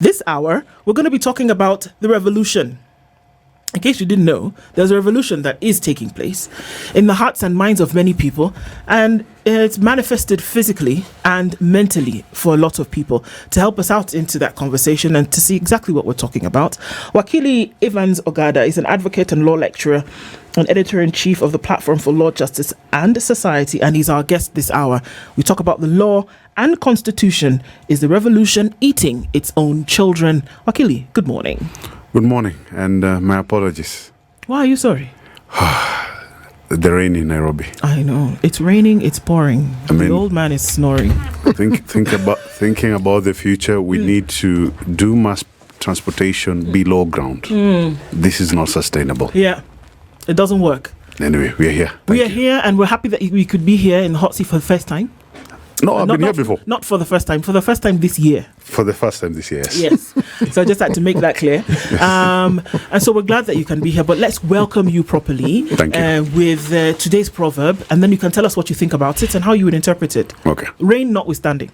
This hour, we're going to be talking about the revolution. In case you didn't know, there's a revolution that is taking place in the hearts and minds of many people, and it's manifested physically and mentally for a lot of people. To help us out into that conversation and to see exactly what we're talking about, Wakili Evans Ogada is an advocate and law lecturer and editor-in-chief of the Platform for Law, Justice and Society, and he's our guest this hour. We talk about the law and constitution. Is the revolution eating its own children? Wakili, good morning. Good morning, and my apologies. Why are you sorry? The rain in Nairobi. I know. It's raining, it's pouring. The old man is snoring. Thinking about the future, we need to do mass transportation below ground. This is not sustainable. Yeah, it doesn't work. Anyway, we are here. We are here, and we're happy that we could be here in the hot seat for the first time. No, I've been here before. Not for the first time. For the first time this year. For the first time this year, yes. Yes. So I just had to make that clear. And so we're glad that you can be here. But let's welcome you properly. Thank you. With today's proverb. And then you can tell us what you think about it and how you would interpret it. Okay. Rain notwithstanding.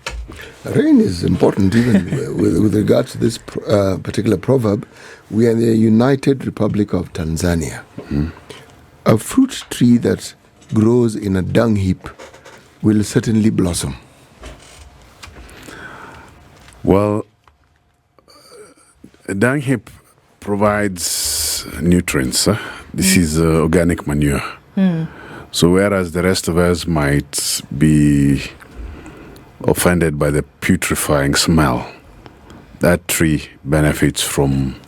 Rain is important even with regard to this particular proverb. We are in the United Republic of Tanzania. Mm-hmm. A fruit tree that grows in a dung heap will certainly blossom. Well, a dung heap provides nutrients. This is organic manure. So whereas the rest of us might be offended by the putrefying smell, that tree benefits from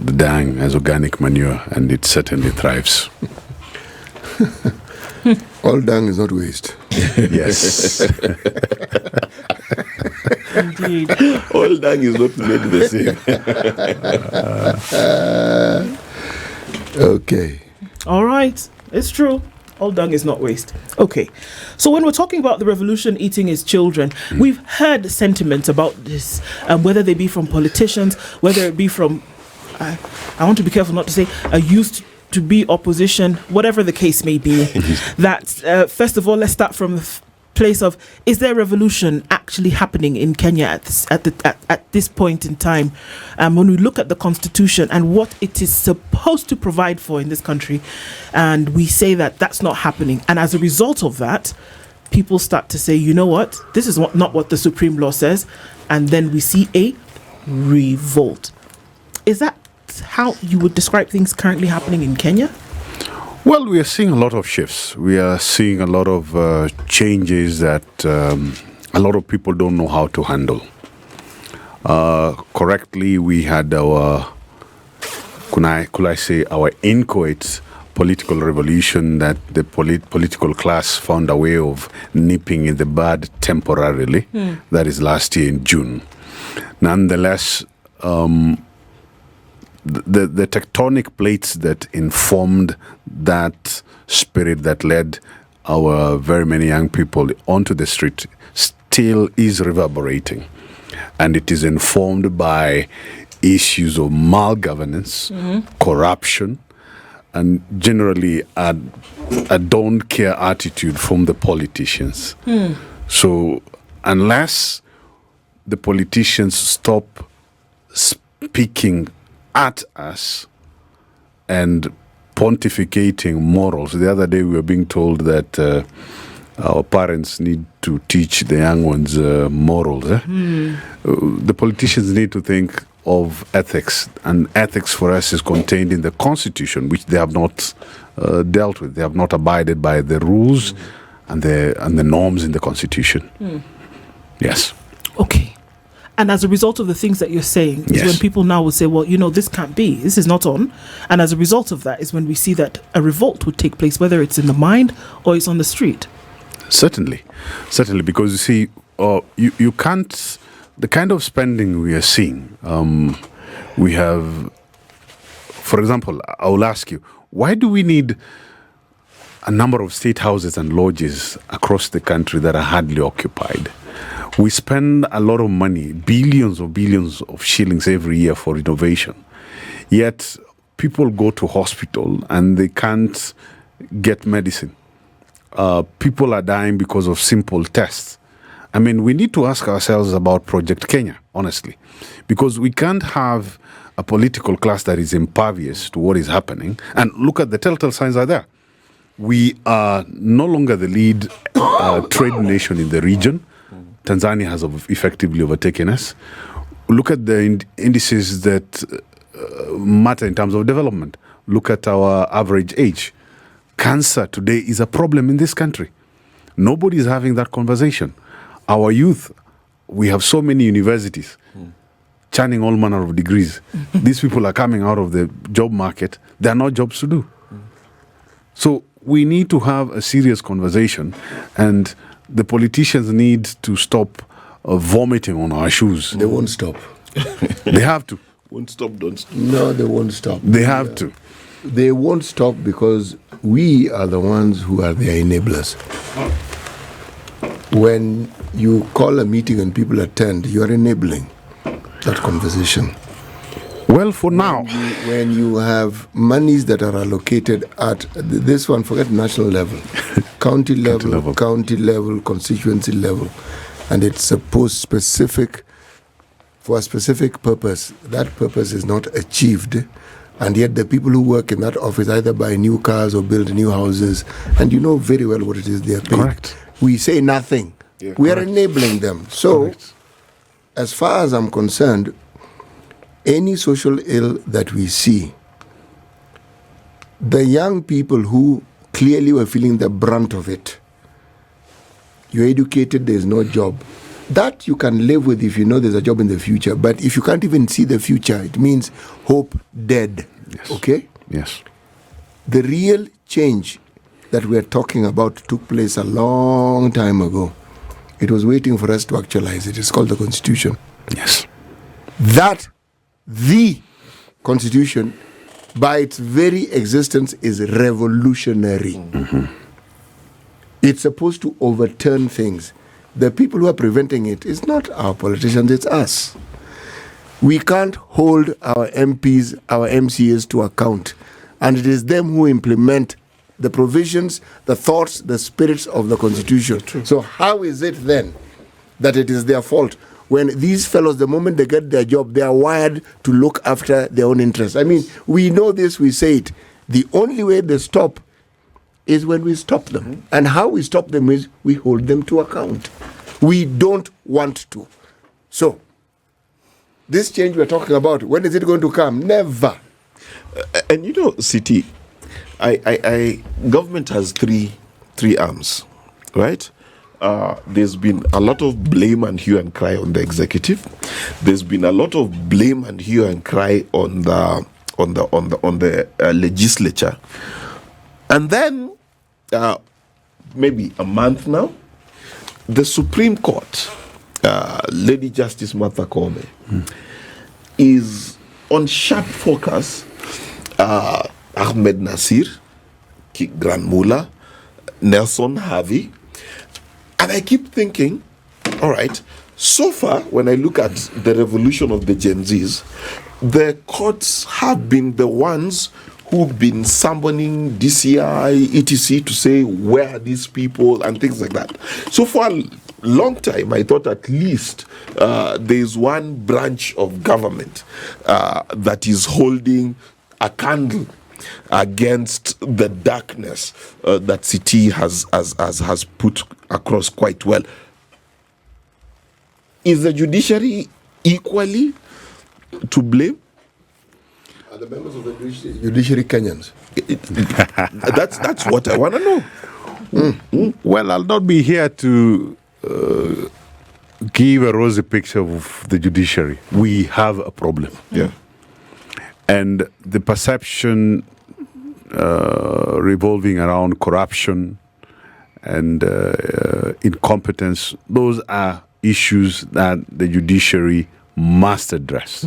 the dung as organic manure, and it certainly thrives. All dung is not waste. Yes. Indeed. All dung is not made the same. Okay. All right. It's true. All dung is not waste. Okay. So when we're talking about the revolution eating its children, we've heard sentiments about this, whether they be from politicians, whether it be from, I want to be careful not to say, used to be opposition, whatever the case may be. That, first of all, let's start from the place of, is there revolution actually happening in Kenya at this point in time? When we look at the constitution and what it is supposed to provide for in this country, and we say that that's not happening. And as a result of that, people start to say, you know what, this is not what the Supreme Law says. And then we see a revolt. Is that how you would describe things currently happening in Kenya? Well, we are seeing a lot of shifts. We are seeing a lot of changes that a lot of people don't know how to handle. Correctly, we had our, could I say, our inchoate political revolution that the political class found a way of nipping in the bud temporarily. That is last year in June. Nonetheless, the tectonic plates that informed that spirit that led our very many young people onto the street still is reverberating. And it is informed by issues of malgovernance, corruption, and generally a don't care attitude from the politicians. So unless the politicians stop speaking at us and pontificating morals. The other day we were being told that our parents need to teach the young ones morals. The politicians need to think of ethics, and ethics for us is contained in the Constitution, which they have not dealt with. They have not abided by the rules and the norms in the Constitution. Yes. Okay. And as a result of the things that you're saying, is when people now will say, well, you know, this can't be, this is not on. And as a result of that is when we see that a revolt would take place, whether it's in the mind or it's on the street. Certainly, because you see, you can't, the kind of spending we are seeing, we have, for example, I will ask you, why do we need a number of state houses and lodges across the country that are hardly occupied? We spend a lot of money, billions of shillings every year for renovation. Yet people go to hospital and they can't get medicine. People are dying because of simple tests. I mean, we need to ask ourselves about Project Kenya, honestly, because we can't have a political class that is impervious to what is happening. And look at the telltale signs are there. We are no longer the lead trade nation in the region. Tanzania has effectively overtaken us. Look at the indices that matter in terms of development. Look at our average age. Cancer today is a problem in this country. Nobody is having that conversation. Our youth, we have so many universities churning all manner of degrees. These people are coming out of the job market. There are no jobs to do. So we need to have a serious conversation, and the politicians need to stop vomiting on our shoes. They won't stop. They have to. Won't stop, don't stop. No, they won't stop. They have to. They won't stop because we are the ones who are their enablers. When you call a meeting and people attend, you are enabling that conversation. Well, for now. When you have monies that are allocated at this one, forget national level, county level, constituency level, and it's supposed specific for a specific purpose. That purpose is not achieved, and yet the people who work in that office either buy new cars or build new houses, and you know very well what it is they are paying. Correct. We say nothing. Yeah, we correct. are enabling them. So, Correct. as far as I'm concerned, any social ill that we see, the young people who clearly were feeling the brunt of it, you're educated, there's no job. That you can live with if you know there's a job in the future. But if you can't even see the future, it means hope dead. Yes. Okay? Yes. The real change that we are talking about took place a long time ago. It was waiting for us to actualize it. It's called the Constitution. Yes. That the Constitution, by its very existence, is revolutionary. It's supposed to overturn things. The people who are preventing it is not our politicians, it's us. We can't hold our MPs, our MCAs to account. And it is them who implement the provisions, the thoughts, the spirits of the Constitution. So how is it then that it is their fault when these fellows, the moment they get their job, they are wired to look after their own interests? I mean, we know this, we say it. The only way they stop is when we stop them. And how we stop them is we hold them to account. We don't want to. So, this change we're talking about, when is it going to come? Never. And you know, CT, government has three arms, right? There's been a lot of blame and hue and cry on the executive. There's been a lot of blame and hue and cry on the legislature. And then, maybe a month now, the Supreme Court, Lady Justice Martha Koome, is on sharp focus. Ahmed Nasir, Grand Mullah, Nelson Harvey. And I keep thinking, all right, so far, when I look at the revolution of the Gen Zs, the courts have been the ones who've been summoning DCI, etc. to say, where are these people, and things like that. So for a long time, I thought at least there's one branch of government that is holding a candle against the darkness that CT has put across quite well. Is the judiciary equally to blame? Are the members of the judiciary Kenyans? That's what I want to know. Well, I'll not be here to give a rosy picture of the judiciary. We have a problem. Yeah. And the perception revolving around corruption and incompetence, those are issues that the judiciary must address.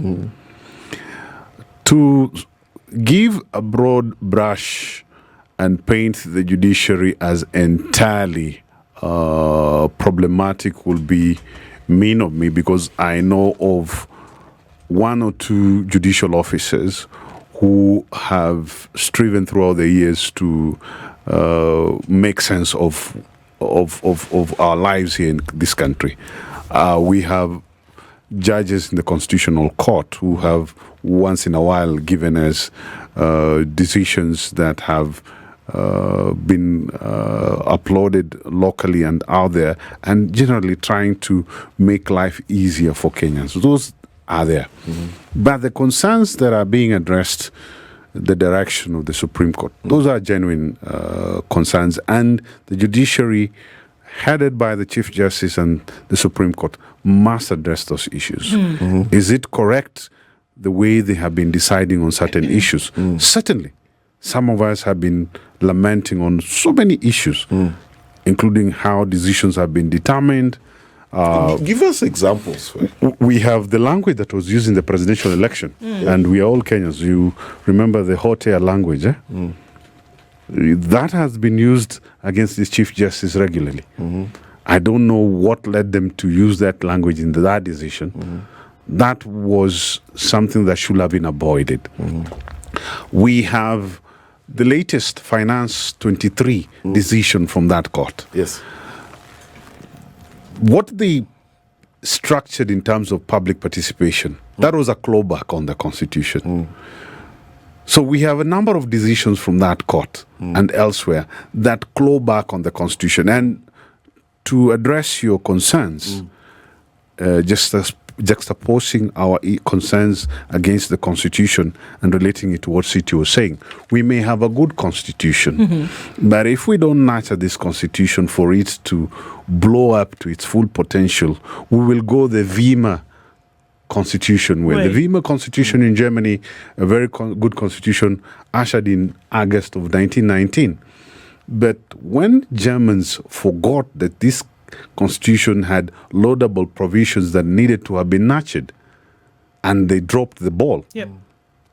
To give a broad brush and paint the judiciary as entirely problematic will be mean of me, because I know of one or two judicial officers who have striven throughout the years to make sense of of our lives here in this country. We have judges in the Constitutional Court who have once in a while given us decisions that have been uploaded locally and out there, and generally trying to make life easier for Kenyans. Those are there. But the concerns that are being addressed, the direction of the Supreme Court, those are genuine concerns, and the judiciary, headed by the Chief Justice and the Supreme Court, must address those issues. Is it correct the way they have been deciding on certain issues? Certainly. Some of us have been lamenting on so many issues, including how decisions have been determined. Give us examples. We have the language that was used in the presidential election, and we are all Kenyans. You remember the hot air language, eh? That has been used against the Chief Justice regularly. I don't know what led them to use that language in that decision. That was something that should have been avoided. We have the latest Finance 23 decision from that court. Yes. What they structured in terms of public participation, that was a clawback on the Constitution. So we have a number of decisions from that court and elsewhere that claw back on the Constitution. And to address your concerns, juxtaposing our concerns against the Constitution and relating it to what City was saying, we may have a good Constitution, but if we don't nurture this Constitution for it to blow up to its full potential, we will go the Weimar Constitution way. The Weimar Constitution in Germany, a very good constitution, ushered in August of 1919. But when Germans forgot that this constitution had laudable provisions that needed to have been nurtured, and they dropped the ball.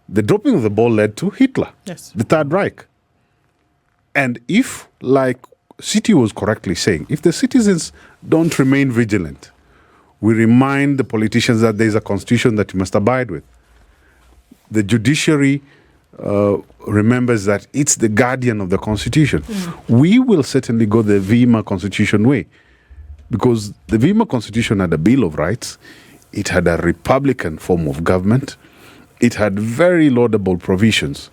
The dropping of the ball led to Hitler, the Third Reich. And if, like City was correctly saying, if the citizens don't remain vigilant, we remind the politicians that there's a constitution that you must abide with. The judiciary remembers that it's the guardian of the constitution. We will certainly go the Weimar Constitution way, because the Weimar Constitution had a Bill of Rights. It had a republican form of government. It had very laudable provisions.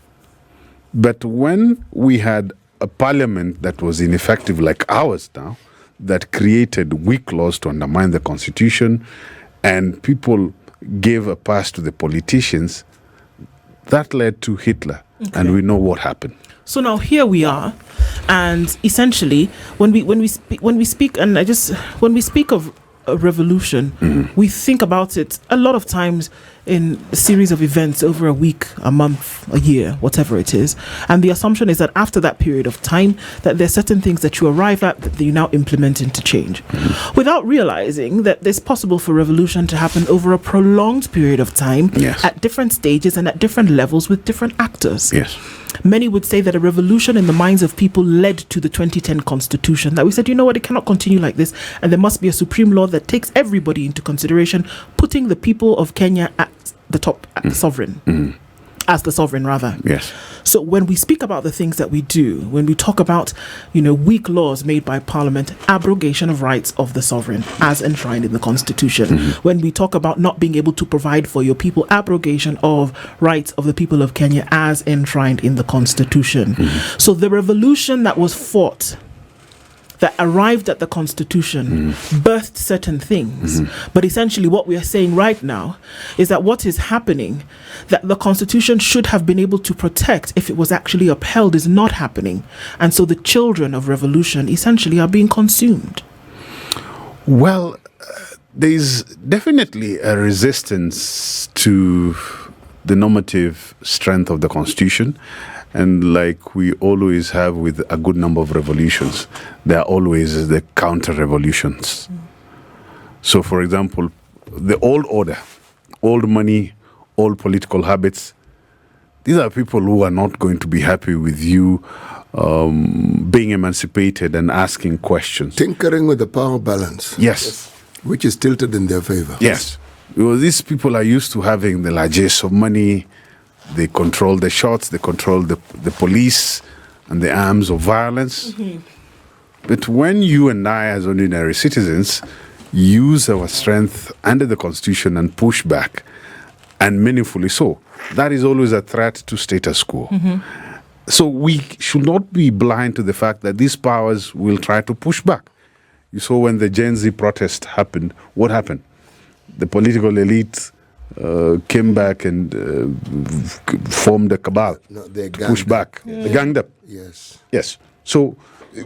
But when we had a parliament that was ineffective like ours now, that created weak laws to undermine the Constitution, and people gave a pass to the politicians, that led to Hitler. And we know what happened. So now here we are, and essentially, when we speak of a revolution, we think about it a lot of times in a series of events over a week, a month, a year, whatever it is. And the assumption is that after that period of time, that there are certain things that you arrive at that you now implement into change, without realizing that it's possible for revolution to happen over a prolonged period of time, at different stages and at different levels with different actors. Many would say that a revolution in the minds of people led to the 2010 Constitution, that we said, you know what, it cannot continue like this, and there must be a supreme law that takes everybody into consideration, putting the people of Kenya at the top, at the sovereign, as the sovereign rather. So when we speak about the things that we do, when we talk about, weak laws made by Parliament, abrogation of rights of the sovereign as enshrined in the Constitution. When we talk about not being able to provide for your people, abrogation of rights of the people of Kenya as enshrined in the Constitution. So the revolution that was fought, that arrived at the Constitution, birthed certain things. But essentially what we are saying right now is that what is happening, that the Constitution should have been able to protect if it was actually upheld, is not happening. And so the children of revolution essentially are being consumed. Well, there's definitely a resistance to the normative strength of the Constitution. And like we always have with a good number of revolutions, there are always the counter-revolutions. So, for example, the old order, old money, old political habits, these are people who are not going to be happy with you being emancipated and asking questions. Tinkering with the power balance. Which is tilted in their favor. Well, these people are used to having the largesse of money. They control the shots, they control the police and the arms of violence. But when you and I, as ordinary citizens, use our strength under the Constitution and push back, and meaningfully so, that is always a threat to status quo. So we should not be blind to the fact that these powers will try to push back. You saw when the Gen Z protest happened, what happened? The political elite came back and formed a cabal to push back. They ganged up. Yes. So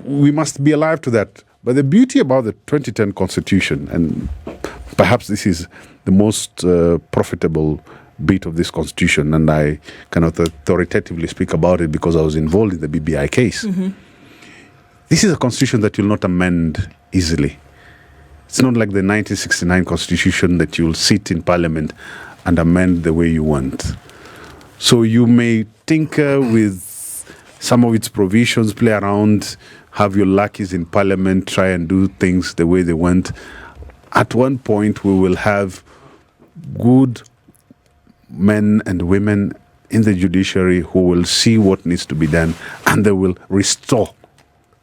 we must be alive to that. But the beauty about the 2010 Constitution, and perhaps this is the most profitable bit of this Constitution, and I cannot authoritatively speak about it because I was involved in the BBI case. This is a Constitution that you'll not amend easily. It's not like the 1969 Constitution that you'll sit in Parliament and amend the way you want. So you may tinker with some of its provisions, play around, have your lackeys in Parliament try and do things the way they want. At one point, we will have good men and women in the judiciary who will see what needs to be done, and they will restore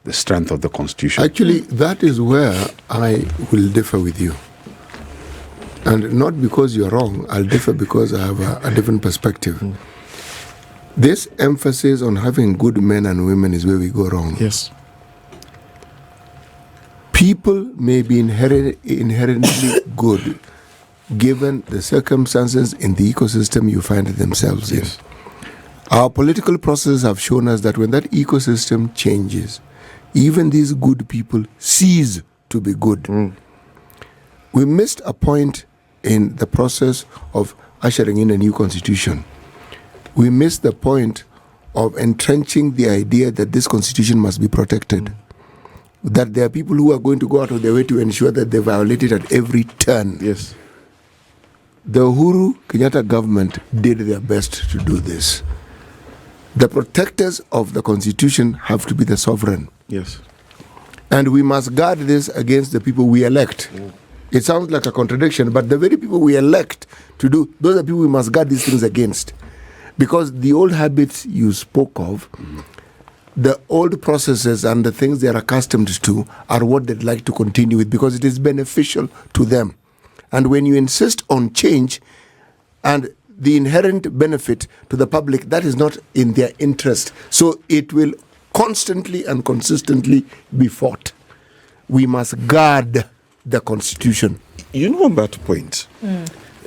the strength of the Constitution. Actually, that is where I will differ with you. And not because you're wrong, I'll differ because I have a different perspective. This emphasis on having good men and women is where we go wrong. Yes. People may be inherently good given the circumstances in the ecosystem you find themselves in. Our political processes have shown us that when that ecosystem changes, even these good people cease to be good. We missed a point in the process of ushering in a new constitution. We missed the point of entrenching the idea that this constitution must be protected. That there are people who are going to go out of their way to ensure that they violate it at every turn. Yes. The Uhuru Kenyatta government did their best to do this. The protectors of the constitution have to be the sovereign. Yes. And we must guard this against the people we elect. It sounds like a contradiction, but the very people we elect to do, those are people we must guard these things against. Because the old habits you spoke of, the old processes and the things they are accustomed to are what they'd like to continue with because it is beneficial to them. And when you insist on change and the inherent benefit to the public, that is not in their interest. So it will constantly and consistently be fought. We must guard the Constitution. You know, on that point,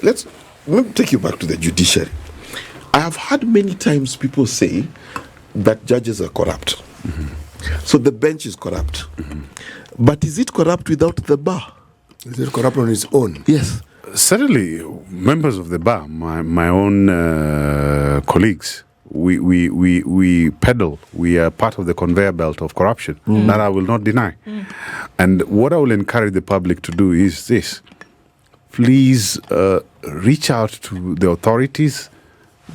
let me take you back to the judiciary. I have heard many times people say that judges are corrupt. So the bench is corrupt. But is it corrupt without the bar? Is it corrupt on its own? Yes. Certainly, members of the bar, my own colleagues, we peddle. We are part of the conveyor belt of corruption. That I will not deny. And what I will encourage the public to do is this. Please reach out to the authorities.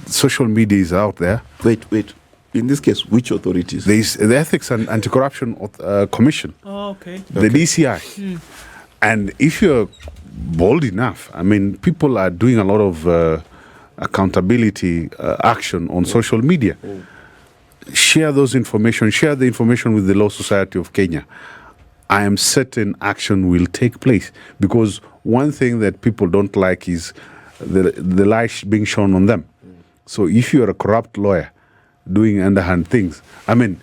Social media is out there. Wait. In this case, which authorities? There is the Ethics and Anti-Corruption Commission. Oh, okay. The DCI. And if you're bold enough, I mean, people are doing a lot of accountability action on social media. Share those information. Share the information with the Law Society of Kenya. I am certain action will take place because one thing that people don't like is the light being shown on them. So if you're a corrupt lawyer doing underhand things, I mean,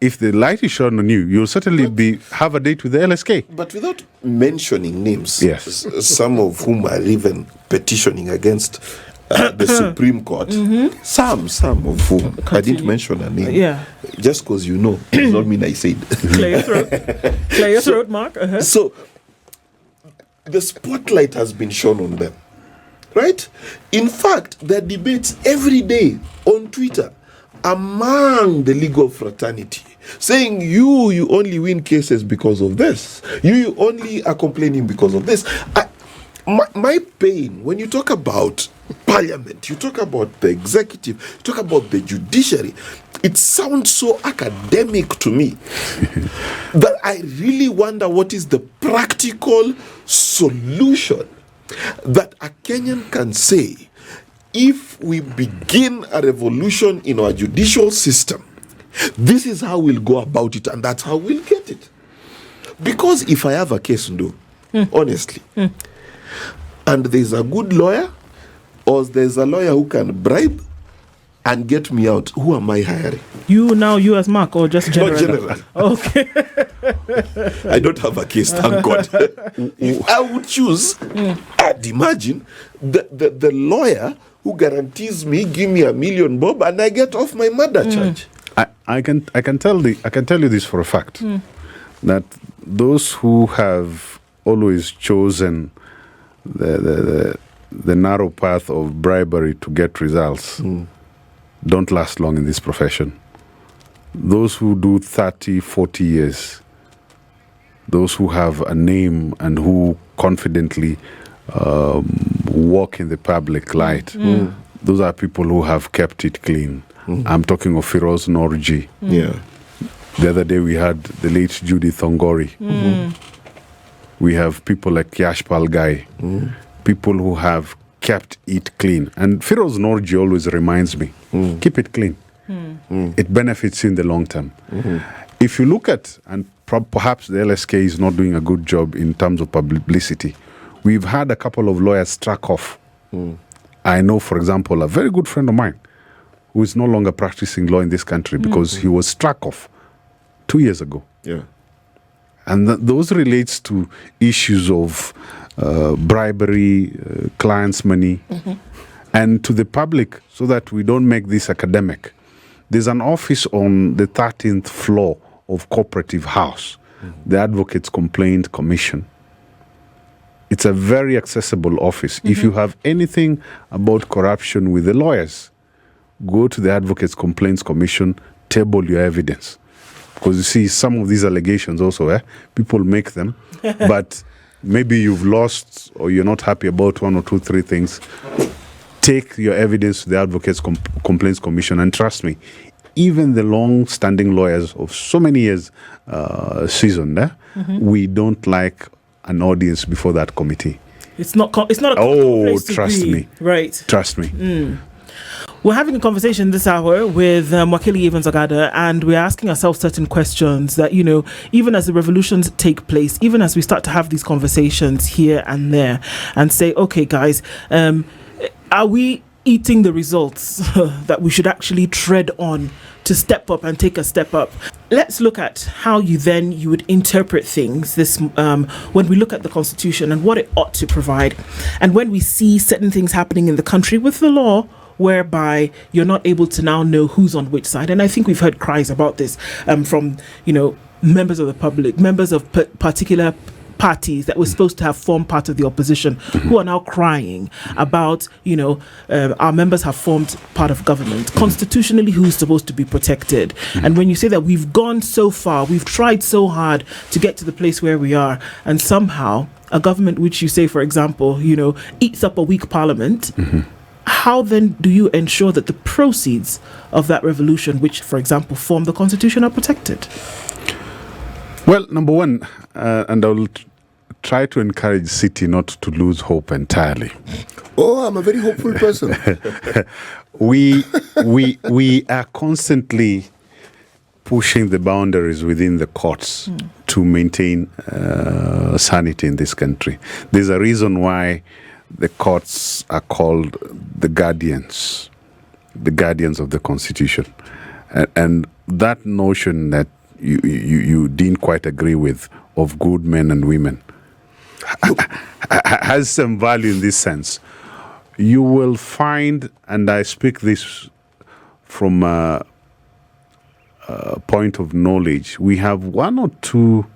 if the light is shown on you, you'll certainly have a date with the LSK. But without mentioning names, yes, some of whom are even petitioning against the Supreme Court, some of whom, I didn't mention a name. Yeah. Just because you know, does not mean I said. Clear your throat. Clear your throat, Mark. So, the spotlight has been shown on them. Right? In fact, there are debates every day on Twitter among the legal fraternity saying you only win cases because of this. You only are complaining because of this. My pain, when you talk about parliament, you talk about the executive, you talk about the judiciary, it sounds so academic to me that I really wonder what is the practical solution that a Kenyan can say if we begin a revolution in our judicial system, This is how we'll go about it, and that's how we'll get it. Because if I have a case, honestly, and there's a good lawyer, or there's a lawyer who can bribe and get me out, who am I hiring? You as Mark, or just general? Not general. Okay. I don't have a case, thank God. If I would choose, I'd imagine the lawyer who guarantees me, give me $1 million bob, and I get off my murder charge. I can tell you this for a fact, that those who have always chosen the narrow path of bribery to get results don't last long in this profession. Those who do 30, 40 years, those who have a name and who confidently walk in the public light, those are people who have kept it clean. I'm talking of Firoz Norji. Yeah. The other day we had the late Judith Thongori. We have people like Yashpal Gai, people who have kept it clean. And Firoz Norji always reminds me, keep it clean. It benefits you in the long term. If you look at, and perhaps the LSK is not doing a good job in terms of publicity, we've had a couple of lawyers struck off. I know, for example, a very good friend of mine who is no longer practicing law in this country because he was struck off 2 years ago. Yeah. And those relates to issues of bribery, clients' money, and to the public, so that we don't make this academic. There's an office on the 13th floor of Cooperative House, the Advocates Complaint Commission. It's a very accessible office. If you have anything about corruption with the lawyers, go to the Advocates Complaints Commission, table your evidence. Because you see, some of these allegations also, people make them, but maybe you've lost or you're not happy about 1 or 2, 3 things. Take your evidence to the Advocates Complaints Commission, and trust me, even the long-standing lawyers of so many years seasoned, we don't like an audience before that committee. It's not a comfortable place to trust be. me. Right. Trust me. We're having a conversation this hour with Wakili Evans Ogada, and we're asking ourselves certain questions that, even as the revolutions take place, even as we start to have these conversations here and there and say, okay, guys, are we eating the results that we should actually tread on to step up and take a step up? Let's look at how you would interpret things when we look at the Constitution and what it ought to provide, and when we see certain things happening in the country with the law, whereby you're not able to now know who's on which side. And I think we've heard cries about this from, members of the public, members of particular parties that were supposed to have formed part of the opposition, who are now crying about, our members have formed part of government. Constitutionally, who's supposed to be protected? And when you say that we've gone so far, we've tried so hard to get to the place where we are, and somehow a government which you say, for example, eats up a weak parliament, how then do you ensure that the proceeds of that revolution, which, for example, form the Constitution, are protected? Well, number one, and I'll try to encourage City not to lose hope entirely. Oh, I'm a very hopeful person. We are constantly pushing the boundaries within the courts to maintain sanity in this country. There's a reason why the courts are called the guardians of the Constitution. And that notion that you didn't quite agree with, of good men and women, has some value in this sense. You will find, and I speak this from a point of knowledge, we have one or two,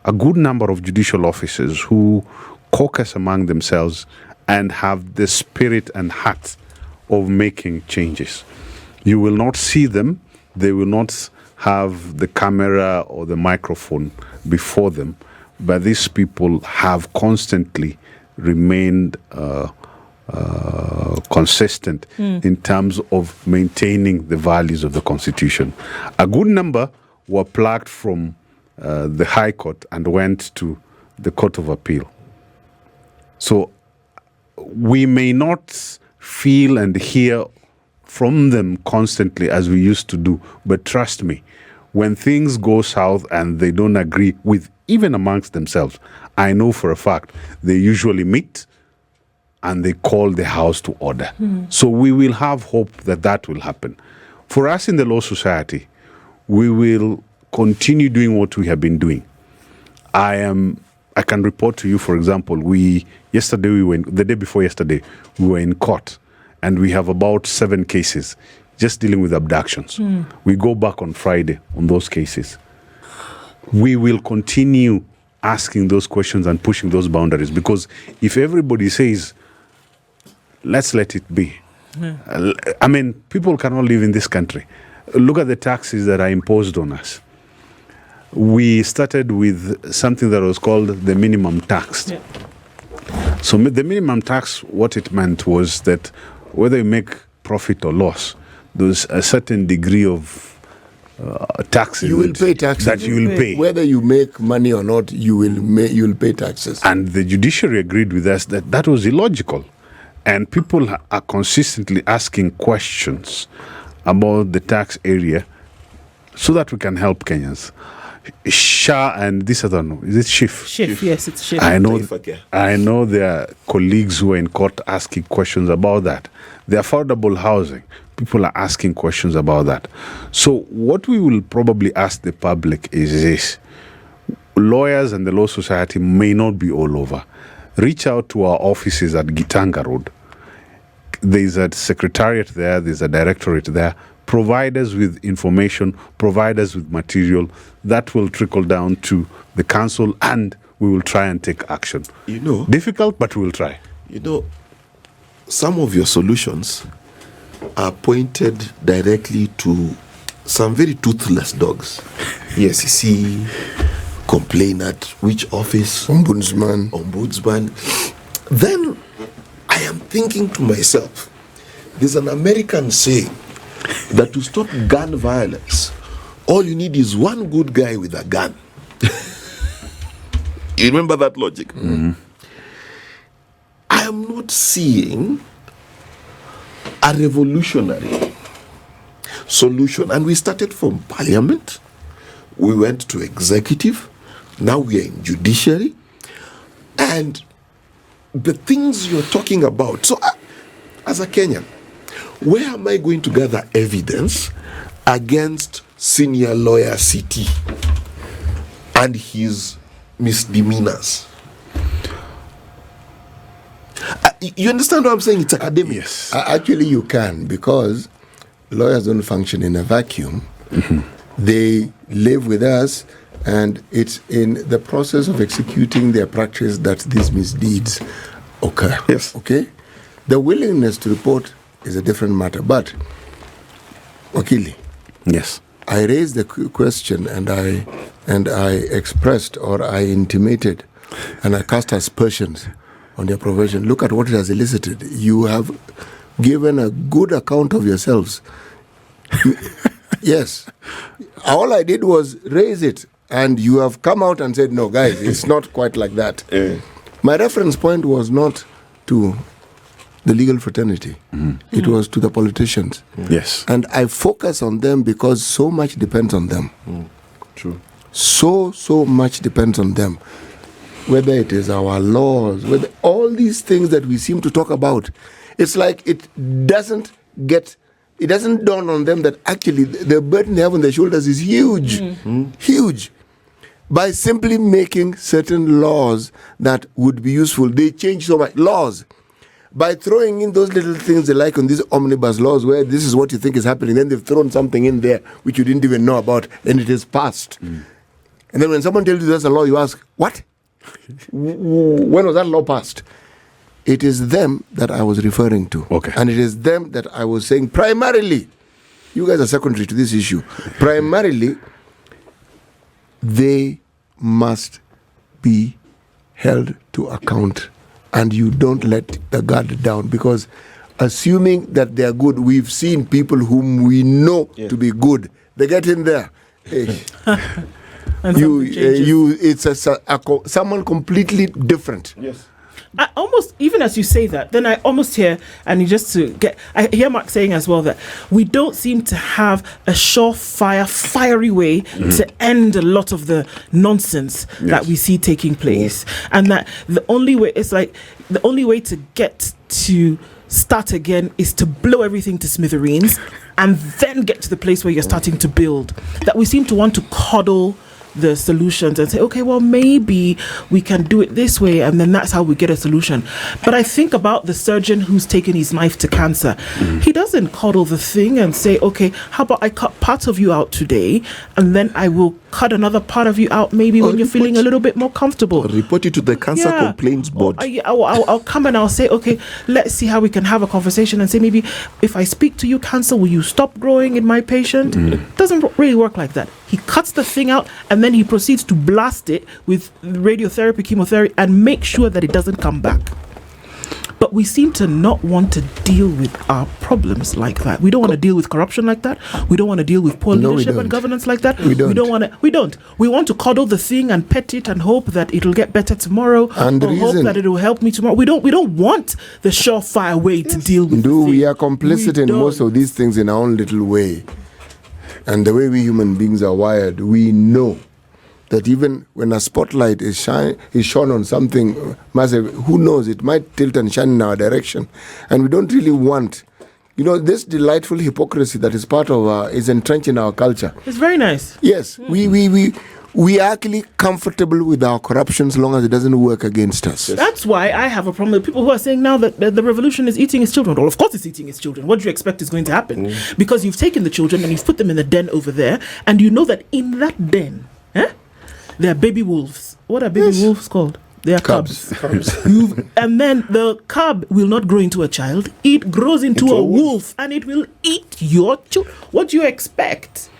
a good number of judicial officers who caucus among themselves and have the spirit and heart of making changes. You will not see them. They will not have the camera or the microphone before them, but these people have constantly remained consistent in terms of maintaining the values of the Constitution. A good number were plucked from the High Court and went to the Court of Appeal. So we may not feel and hear from them constantly as we used to do. But trust me, when things go south and they don't agree with even amongst themselves, I know for a fact they usually meet and they call the house to order. So we will have hope that that will happen. For us in the Law Society, we will continue doing what we have been doing. I can report to you, for example, the day before yesterday, we were in court, and we have about 7 cases just dealing with abductions. We go back on Friday on those cases. We will continue asking those questions and pushing those boundaries, because if everybody says, let's let it be, I mean, people cannot live in this country. Look at the taxes that are imposed on us. We started with something that was called the minimum tax. Yeah. So the minimum tax, what it meant was that whether you make profit or loss, there's a certain degree of taxes. You will pay taxes. That you will pay. Whether you make money or not, you will pay taxes. And the judiciary agreed with us that that was illogical. And people are consistently asking questions about the tax area so that we can help Kenyans. Shah and this other no, is it Schiff? Schiff, yes, it's Schiff. I know there are colleagues who are in court asking questions about that. The affordable housing, people are asking questions about that. So what we will probably ask the public is this: lawyers and the Law Society may not be all over. Reach out to our offices at Gitanga Road. There's a secretariat there, there's a directorate there. Provide us with information, provide us with material that will trickle down to the council, and we will try and take action. Difficult, but we will try. Some of your solutions are pointed directly to some very toothless dogs. Yes, you see, complain at which office? Ombudsman. Then I am thinking to myself, there's an American saying that to stop gun violence, all you need is one good guy with a gun. You remember that logic? Mm-hmm. I am not seeing a revolutionary solution. And we started from parliament, we went to executive, now we are in judiciary, and the things you're talking about. So as a Kenyan, where am I going to gather evidence against senior lawyer CT and his misdemeanors? You understand what I'm saying? It's academic. Yes. Actually, you can, because lawyers don't function in a vacuum. Mm-hmm. They live with us, and it's in the process of executing their practice that these misdeeds occur. Yes. Okay? The willingness to report is a different matter. But, Wakili, Yes. I raised the question, and I expressed, or I intimated, and I cast aspersions on your profession. Look at what it has elicited. You have given a good account of yourselves. Yes. All I did was raise it, and you have come out and said, no, guys, it's not quite like that. My reference point was not to the legal fraternity. Mm-hmm. It was to the politicians. Yes. And I focus on them because so much depends on them. True. So much depends on them. Whether it is our laws, whether all these things that we seem to talk about, it's like it doesn't dawn on them that actually the burden they have on their shoulders is huge. Huge. By simply making certain laws that would be useful, they change so much. Laws. By throwing in those little things they like on these omnibus laws where this is what you think is happening, then they've thrown something in there which you didn't even know about, and it is passed. And then when someone tells you there's a law, you ask, what? When was that law passed? It is them that I was referring to. Okay. And it is them that I was saying primarily, you guys are secondary to this issue, primarily, they must be held to account. And you don't let the guard down, because assuming that they are good, we've seen people whom we know to be good. They get in there. Hey. And It's someone completely different. Yes. I almost, even as you say that, then I almost hear, and I hear Mark saying as well that we don't seem to have a surefire, fiery way to end a lot of the nonsense that we see taking place. And that the only way to get to start again is to blow everything to smithereens and then get to the place where you're starting to build. That we seem to want to coddle the solutions and say, okay, well, maybe we can do it this way, and then that's how we get a solution. But I think about the surgeon who's taken his knife to cancer. He doesn't coddle the thing and say, okay, how about I cut part of you out today, and then I will cut another part of you out maybe when you're feeling a little bit more comfortable. Report it to the Cancer Complaints Board. I'll come and I'll say, okay, let's see how we can have a conversation and say, maybe if I speak to you, cancer, will you stop growing in my patient? It doesn't really work like that. He cuts the thing out and then he proceeds to blast it with radiotherapy, chemotherapy, and make sure that it doesn't come back. But we seem to not want to deal with our problems like that. We don't want to deal with corruption like that. We don't want to deal with poor leadership and governance like that. We don't. We want to coddle the thing and pet it and hope that it'll get better tomorrow, and or hope that it will help me tomorrow. We don't want the surefire way to deal with the thing. We are complicit in most of these things in our own little way. And the way we human beings are wired, we know that even when a spotlight is shone on something massive, who knows, it might tilt and shine in our direction. And we don't really want, this delightful hypocrisy that is part of is entrenched in our culture. It's very nice. Yes, we are actually comfortable with our corruption as long as it doesn't work against us. Yes. That's why I have a problem with people who are saying now that the revolution is eating its children. Well, of course it's eating its children. What do you expect is going to happen? Because you've taken the children and you've put them in the den over there, and you know that in that den, there are baby wolves. What are baby wolves called? They are cubs. And then the cub will not grow into a child. It grows into a wolf, and it will eat your children. What do you expect?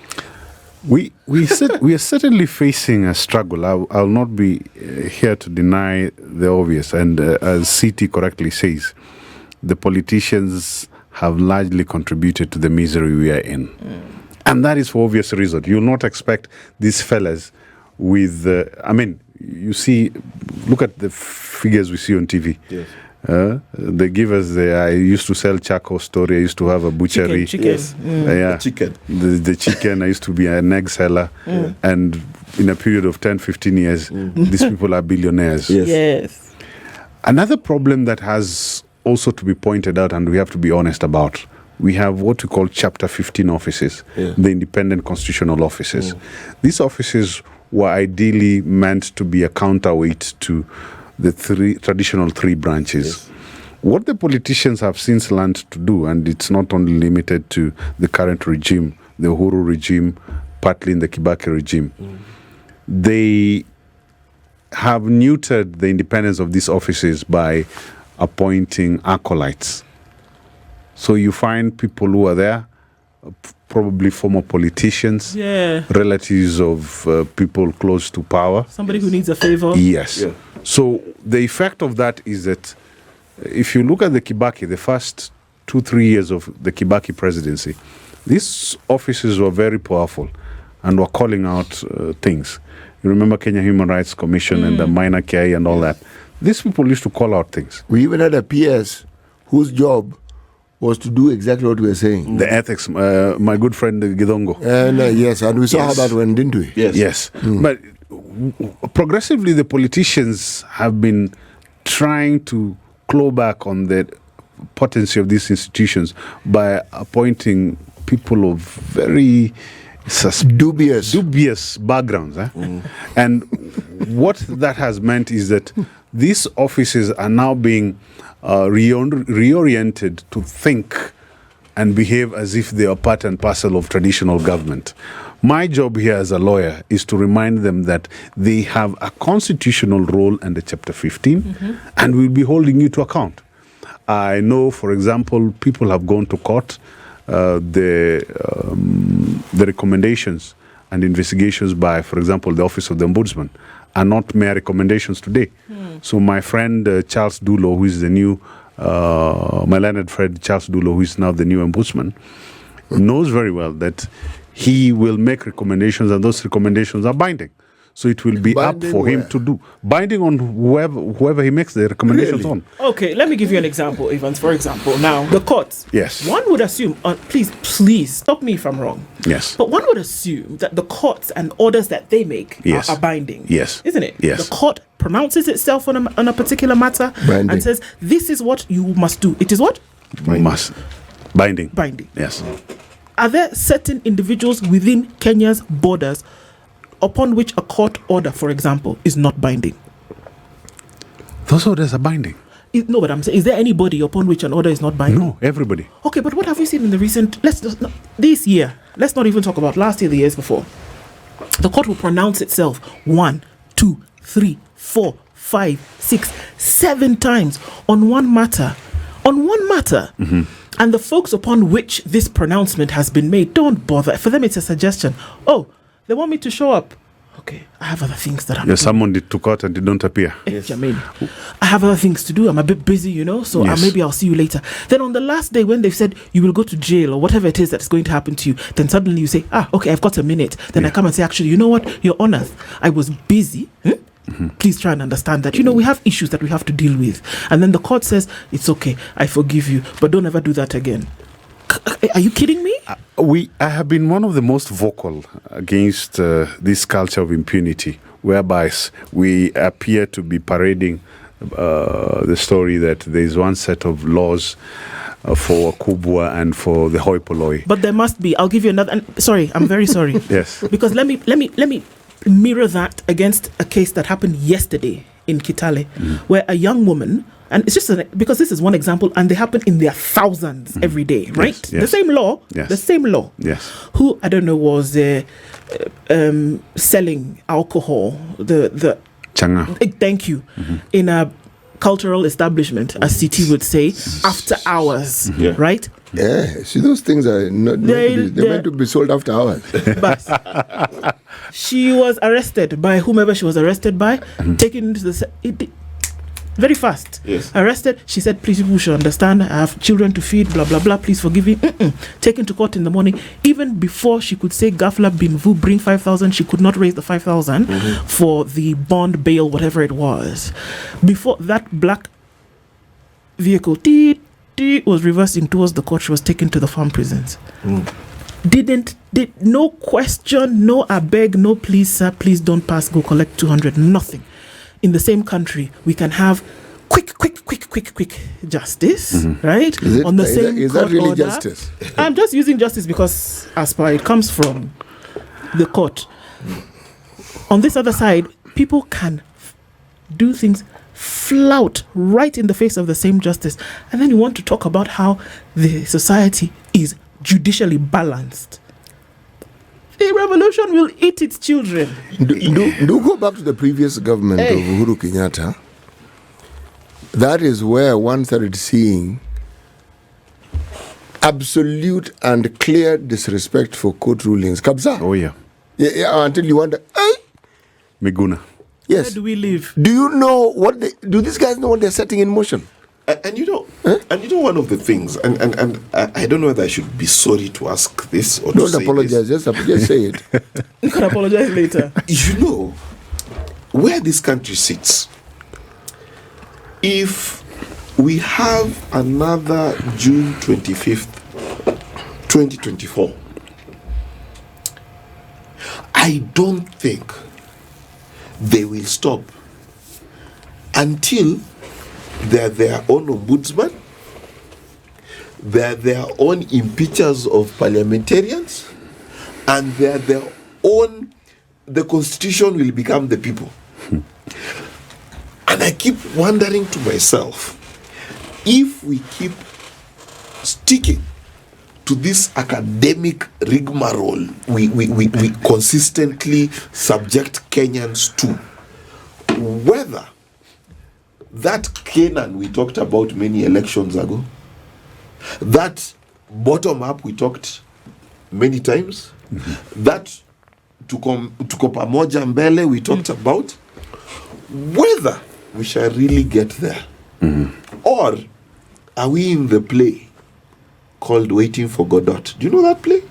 We are certainly facing a struggle. I'll not be here to deny the obvious. And as CT correctly says, the politicians have largely contributed to the misery we are in. And that is for obvious reasons. You'll not expect these fellas with, you see, look at the figures we see on TV. Yes. They give us I used to sell charcoal story. I used to have a butchery. Chicken. Yes. Chicken. The chicken. I used to be an egg seller. And in a period of 10, 15 years, these people are billionaires. Yes. Another problem that has also to be pointed out, and we have to be honest about, we have what we call Chapter 15 offices, the independent constitutional offices. These offices were ideally meant to be a counterweight to the traditional three branches. What the politicians have since learned to do, and it's not only limited to the current regime, the Uhuru regime, partly in the Kibaki regime, they have neutered the independence of these offices by appointing acolytes. So you find people who are there, probably former politicians, relatives of people close to power. Somebody who needs a favor. Yes. Yeah. So the effect of that is that if you look at the Kibaki, the first 2-3 years of the Kibaki presidency, these offices were very powerful and were calling out things. You remember Kenya Human Rights Commission and the Maina and all that. These people used to call out things. We even had a PS whose job was to do exactly what we were saying. The ethics, my good friend Gidongo. Yes, and we saw how that went, didn't we? Yes. But progressively, the politicians have been trying to claw back on the potency of these institutions by appointing people of very dubious backgrounds. And what that has meant is that these offices are now being reoriented to think and behave as if they are part and parcel of traditional government. My job here as a lawyer is to remind them that they have a constitutional role under Chapter 15 and we'll be holding you to account. I know, for example, people have gone to court. The recommendations and investigations by, for example, the Office of the Ombudsman are not mere recommendations today. So my friend Charles Dulo, who is the new, my learned friend Charles Dulo, who is now the new Ombudsman, knows very well that he will make recommendations and those recommendations are binding. So it will be Binding up for him where? to do. Binding on whoever he makes the recommendations Really? on. Okay, let me give you an example, Evans. For example, now the courts. Yes. One would assume, please stop me if I'm wrong. Yes. But one would assume that the courts and orders that they make Yes. are binding. Yes. Isn't it? Yes. The court pronounces itself on a particular matter Binding. and says, this is what you must do. It is what? Must. Binding. Binding. Yes. Are there certain individuals within Kenya's borders upon which a court order, for example, is not binding? Those orders are binding. No, but I'm saying, is there anybody upon which an order is not binding? No, everybody. Okay, but what have we seen in the recent, this year, let's not even talk about last year, the years before. The court will pronounce itself 1, 2, 3, 4, 5, 6, 7 times on one matter. And the folks upon which this pronouncement has been made don't bother. For them, it's a suggestion. Oh, they want me to show up. Okay, I have other things that I'm You're doing. summoned to court and did not appear. Jermaine, I have other things to do. I'm a bit busy, so Yes. maybe I'll see you later. Then on the last day when they've said you will go to jail or whatever it is that is going to happen to you, then suddenly you say, okay, I've got a minute. Then I come and say, actually, you know what? Your Honor, I was busy. Please try and understand that. We have issues that we have to deal with. And then the court says, it's okay, I forgive you, but don't ever do that again. Are you kidding me? I have been one of the most vocal against this culture of impunity, whereby we appear to be parading the story that there is one set of laws for Kubwa and for the hoi polloi. But there must be. I'll give you another. Sorry, I'm very sorry. Yes. Because let me mirror that against a case that happened yesterday in Kitale, where a young woman. And it's just because this is one example, and they happen in their thousands every day, right? Yes. The same law, Yes. Who I don't know was selling alcohol, the Changa. thank you, in a cultural establishment, as CT would say, after hours, right? Yeah, see, those things are not they're meant to be sold after hours. But she was arrested by whomever she was arrested by, taken into the very fast. Yes. Arrested. She said, please, people should understand. I have children to feed, blah, blah, blah. Please forgive me. Taken to court in the morning. Even before she could say, Gafla bin Vu, bring 5,000, she could not raise the 5,000 for the bond bail, whatever it was. Before that black vehicle was reversing towards the court, she was taken to the farm prisons. Did no question, no I beg, no please, sir, please don't pass, go collect 200, nothing. In the same country, we can have quick justice, right? On the same is court that really order. justice? I'm just using justice because, as per it comes from the court. On this other side, people can do things, flout right in the face of the same justice, and then you want to talk about how the society is judicially balanced. The revolution will eat its children. Do go back to the previous government of Uhuru Kenyatta. That is where one started seeing absolute and clear disrespect for court rulings. Kabza. Oh, yeah. Yeah, until you wonder, Miguna. yes. Where do we live? Do you know do these guys know what they're setting in motion? And one of the things, and I don't know whether I should be sorry to ask this or Don't to say apologize, this. just say it. You can apologize later. Where this country sits, if we have another June 25th, 2024, I don't think they will stop until they're their own ombudsman, they're their own impeachers of parliamentarians, and they're their own, the constitution will become the people. And I keep wondering to myself, if we keep sticking to this academic rigmarole we consistently subject Kenyans to, whether that Canaan we talked about many elections ago, that bottom up we talked many times, that tuko pamoja mbele we talked about, whether we shall really get there, or are we in the play called Waiting for Godot? Do you know that play?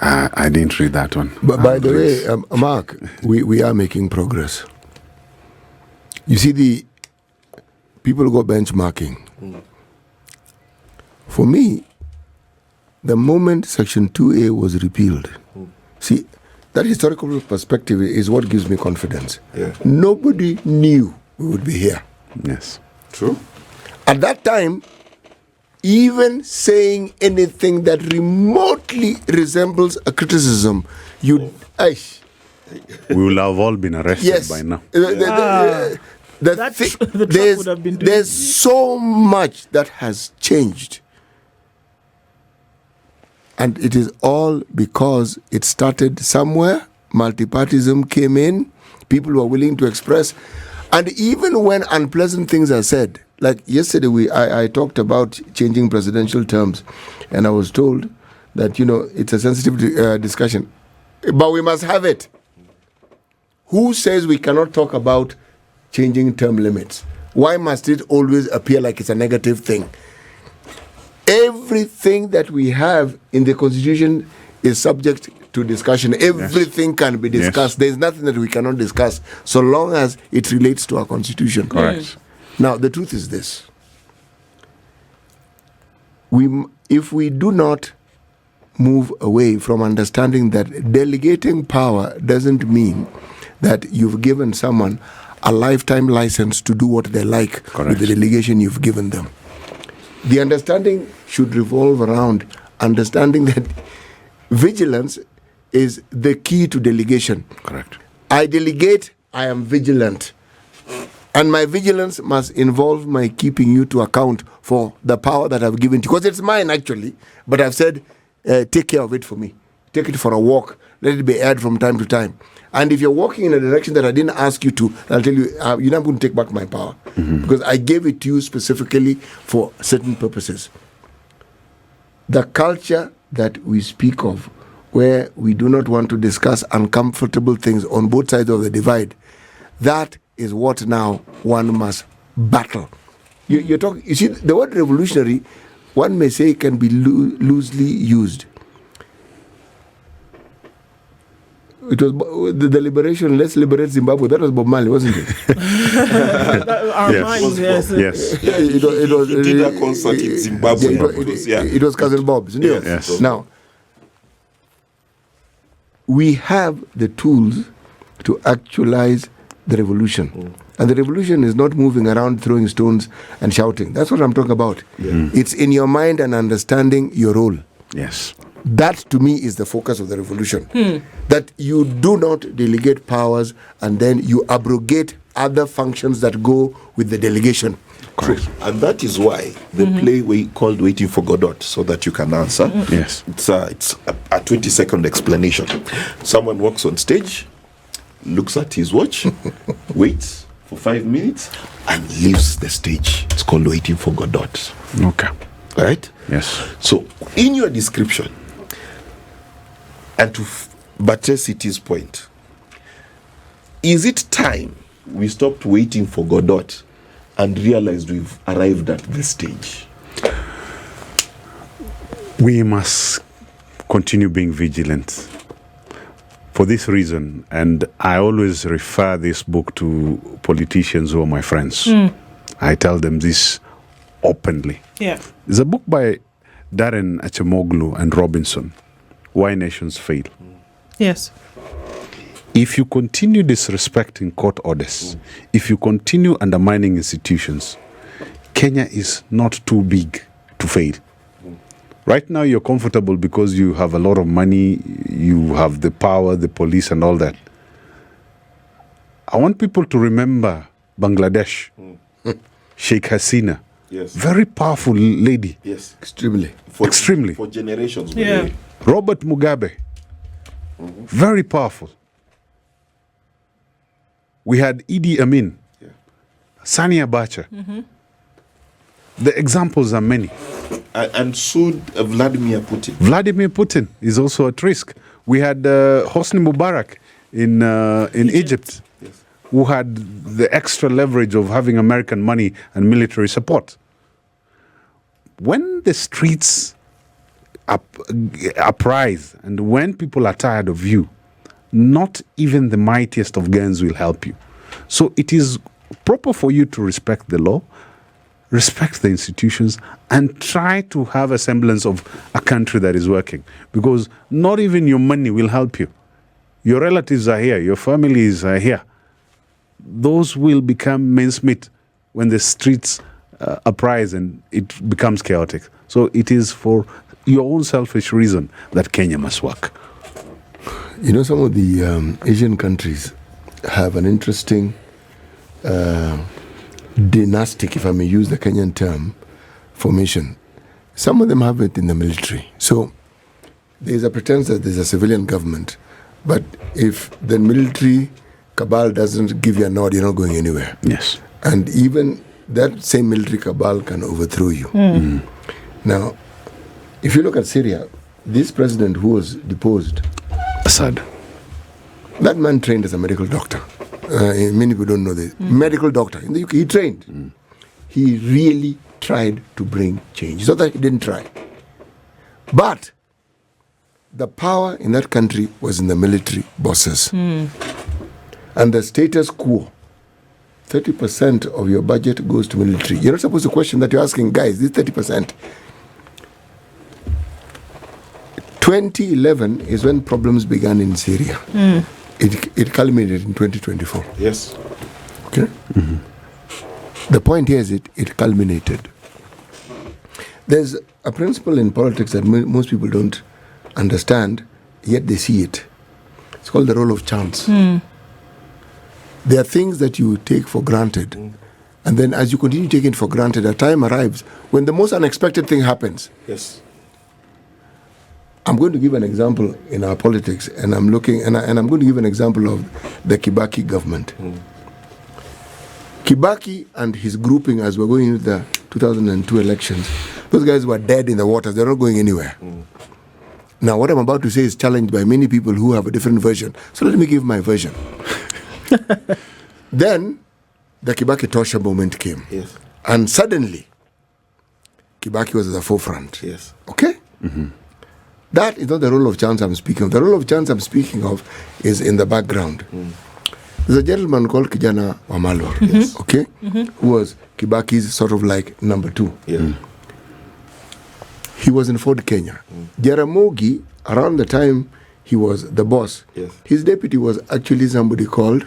I didn't read that one. But by the way, Mark, we are making progress. You see, the people go benchmarking. For me, the moment Section 2A was repealed, see, that historical perspective is what gives me confidence. Yeah. Nobody knew we would be here. Yes. True. At that time, even saying anything that remotely resembles a criticism, we will have all been arrested yes, by now. The truck would have been doing there's so much that has changed. And it is all because it started somewhere. Multipartism came in. People were willing to express. And even when unpleasant things are said, like yesterday I talked about changing presidential terms, and I was told that, it's a sensitive discussion. But we must have it. Who says we cannot talk about changing term limits? Why must it always appear like it's a negative thing? Everything that we have in the Constitution is subject to discussion. Everything can be discussed. There's nothing that we cannot discuss so long as it relates to our Constitution. Correct. Now, the truth is this. If we do not move away from understanding that delegating power doesn't mean that you've given someone a lifetime license to do what they like with the delegation you've given them. The understanding should revolve around understanding that vigilance is the key to delegation. Correct. I delegate, I am vigilant. And my vigilance must involve my keeping you to account for the power that I've given to you. Because it's mine, actually. But I've said, take care of it for me. Take it for a walk. Let it be aired from time to time. And if you're walking in a direction that I didn't ask you to, I'll tell you, you're not going to take back my power. Because I gave it to you specifically for certain purposes. The culture that we speak of, where we do not want to discuss uncomfortable things on both sides of the divide, that is what now one must battle. You see, the word revolutionary, one may say, can be loosely used. It was the liberation, let's liberate Zimbabwe. That was Bob Marley, wasn't it? Our minds, yes. Yeah, it was. He did a concert in Zimbabwe. It was Cousin Bob, isn't it? Yes. Now, we have the tools to actualize the revolution. And the revolution is not moving around throwing stones and shouting. That's what I'm talking about. It's in your mind and understanding your role. Yes. That, to me, is the focus of the revolution. That you do not delegate powers and then you abrogate other functions that go with the delegation. Correct. And that is why the play we called Waiting for Godot, so that you can answer. Yes. It's a 20-second explanation. Someone walks on stage, looks at his watch, waits for 5 minutes, and leaves the stage. It's called Waiting for Godot. Okay. Right? Yes. So, in your description, and to buttress his point, is it time we stopped waiting for Godot and realized we've arrived at this stage? We must continue being vigilant. For this reason, and I always refer this book to politicians who are my friends. I tell them this openly. Yeah. It's a book by Darren Achemoglu and Robinson, Why Nations Fail. Yes. If you continue disrespecting court orders, if you continue undermining institutions, Kenya is not too big to fail. Right now you're comfortable because you have a lot of money, you have the power, the police and all that. I want people to remember Bangladesh, Sheikh Hasina. Yes. Very powerful lady. Yes. Extremely. Extremely. For generations. Yeah. Really. Robert Mugabe. Very powerful. We had Idi Amin. Sani Abacha. The examples are many. And so Vladimir Putin. Vladimir Putin is also at risk. We had Hosni Mubarak in Egypt, Yes. who had the extra leverage of having American money and military support. When the streets uprise. And when people are tired of you, not even the mightiest of guns will help you. So it is proper for you to respect the law, respect the institutions, and try to have a semblance of a country that is working. Because not even your money will help you. Your relatives are here, your families are here. Those will become mincemeat when the streets uprise and it becomes chaotic. So it is for your own selfish reason that Kenya must work. You know, some of the Asian countries have an interesting dynastic, if I may use the Kenyan term, formation. Some of them have it in the military. So there's a pretense that there's a civilian government, but if the military cabal doesn't give you a nod, you're not going anywhere. Yes. And even that same military cabal can overthrow you. Now, if you look at Syria, this president who was deposed, Assad. That man trained as a medical doctor. Many people don't know this. Medical doctor in the UK, he trained. He really tried to bring change. It's not that he didn't try. But the power in that country was in the military bosses. And the status quo, 30% of your budget goes to military. You're not supposed to question that. You're asking, guys, this 30%. 2011 is when problems began in Syria. It culminated in 2024. Yes. Okay? The point here is it culminated. There's a principle in politics that most people don't understand, yet they see it. It's called the role of chance. There are things that you take for granted, and then as you continue taking it for granted, a time arrives when the most unexpected thing happens. Yes. I'm going to give an example in our politics, and I'm going to give an example of the Kibaki government. Kibaki and his grouping, as we're going into the 2002 elections, those guys were dead in the waters. They're not going anywhere. Now, what I'm about to say is challenged by many people who have a different version. So let me give my version. Then, the Kibaki Tosha moment came. Yes. And suddenly, Kibaki was at the forefront. Yes. Okay? That is not the role of chance I'm speaking of. The role of chance I'm speaking of is in the background. There's a gentleman called Kijana Wamalwa, okay, who was Kibaki's sort of like number two. Yeah. He was in Ford, Kenya. Jaramogi, around the time he was the boss, Yes. his deputy was actually somebody called...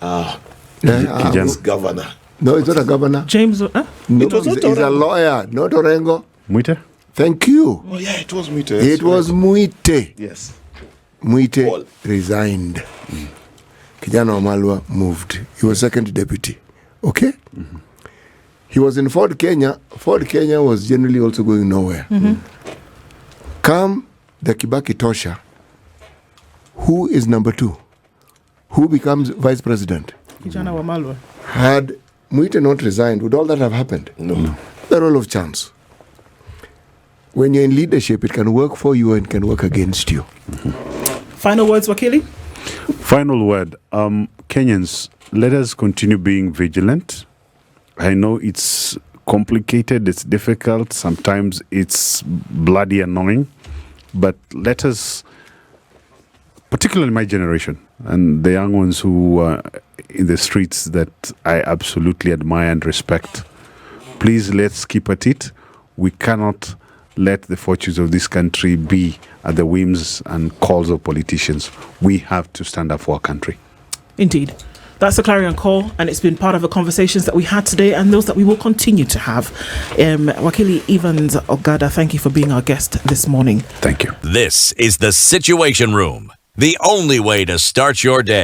Kijana's governor. No, it's not a governor. James, No, It was not he's a Orengo. lawyer, not Orengo. Muite? Thank you. Oh, yeah, it was Muite. It was Muite. Yes. Muite Paul. resigned. Kijana Wamalwa moved. He was second deputy. Okay? He was in Ford, Kenya. Ford, Kenya was generally also going nowhere. Come the Kibaki Tosha. Who is number two? Who becomes vice president? Kijana Wamalwa. Had Muite not resigned, would all that have happened? No. The role of chance. When you're in leadership, it can work for you and can work against you. Final words, Wakili? Final word. Kenyans, let us continue being vigilant. I know it's complicated, it's difficult, sometimes it's bloody annoying, but let us, particularly my generation and the young ones who are in the streets that I absolutely admire and respect, please let's keep at it. We cannot let the fortunes of this country be at the whims and calls of politicians. We have to stand up for our country. Indeed. That's the clarion call, and it's been part of the conversations that we had today and those that we will continue to have. Wakili Evans Ogada, thank you for being our guest this morning. Thank you. This is the Situation Room, the only way to start your day.